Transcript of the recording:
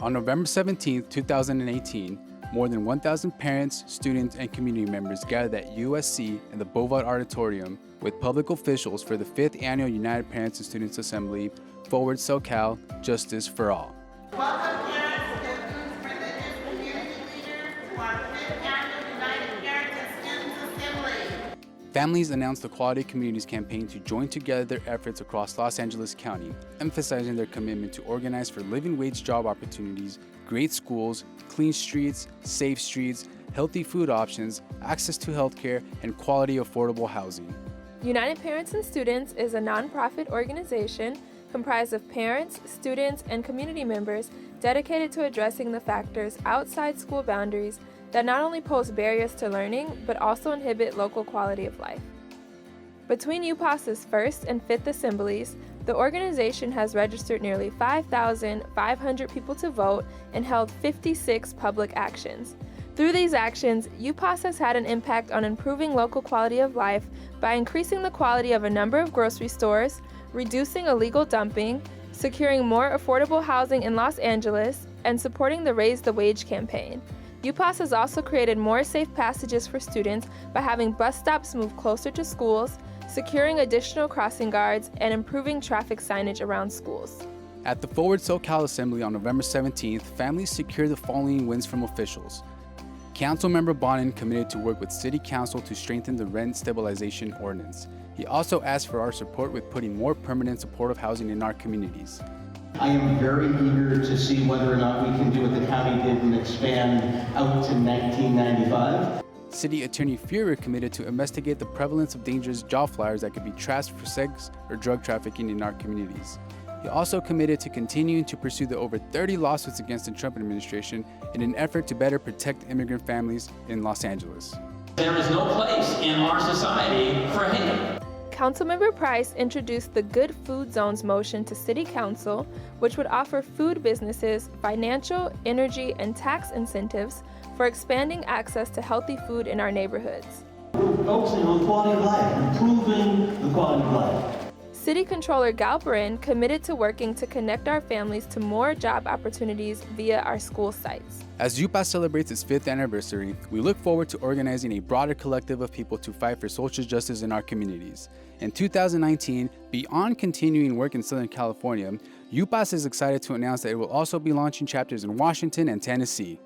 On November 17, 2018, more than 1,000 parents, students, and community members gathered at USC in the Bovard Auditorium with public officials for the 5th Annual United Parents and Students Assembly, Forward SoCal, Justice for All. Welcome parents, students, religious community leaders to our 5th Annual United Parents and Students Assembly. Families announced the Quality Communities campaign to join together their efforts across Los Angeles County, emphasizing their commitment to organize for living wage job opportunities, great schools, clean streets, safe streets, healthy food options, access to healthcare, and quality affordable housing. United Parents and Students is a nonprofit organization comprised of parents, students, and community members dedicated to addressing the factors outside school boundaries that not only pose barriers to learning, but also inhibit local quality of life. Between UPAS's 1st and 5th assemblies, the organization has registered nearly 5,500 people to vote and held 56 public actions. Through these actions, UPAS has had an impact on improving local quality of life by increasing the quality of a number of grocery stores, reducing illegal dumping, securing more affordable housing in Los Angeles, and supporting the Raise the Wage campaign. UPAS has also created more safe passages for students by having bus stops move closer to schools, securing additional crossing guards, and improving traffic signage around schools. At the Forward SoCal Assembly on November 17th, families secured the following wins from officials. Councilmember Bonin committed to work with City Council to strengthen the rent stabilization ordinance. He also asked for our support with putting more permanent supportive housing in our communities. I am very eager to see whether or not we can do what the county did and expand out to 1995. City Attorney Fuhrer committed to investigate the prevalence of dangerous job flyers that could be trashed for sex or drug trafficking in our communities. He also committed to continuing to pursue the over 30 lawsuits against the Trump administration in an effort to better protect immigrant families in Los Angeles. There is no place in our society for hate. Councilmember Price introduced the Good Food Zones motion to City Council, which would offer food businesses financial, energy, and tax incentives for expanding access to healthy food in our neighborhoods. We're focusing on quality of life, improving the quality of life. City Controller Galperin committed to working to connect our families to more job opportunities via our school sites. As UPAS celebrates its 5th anniversary, we look forward to organizing a broader collective of people to fight for social justice in our communities. In 2019, beyond continuing work in Southern California, UPAS is excited to announce that it will also be launching chapters in Washington and Tennessee.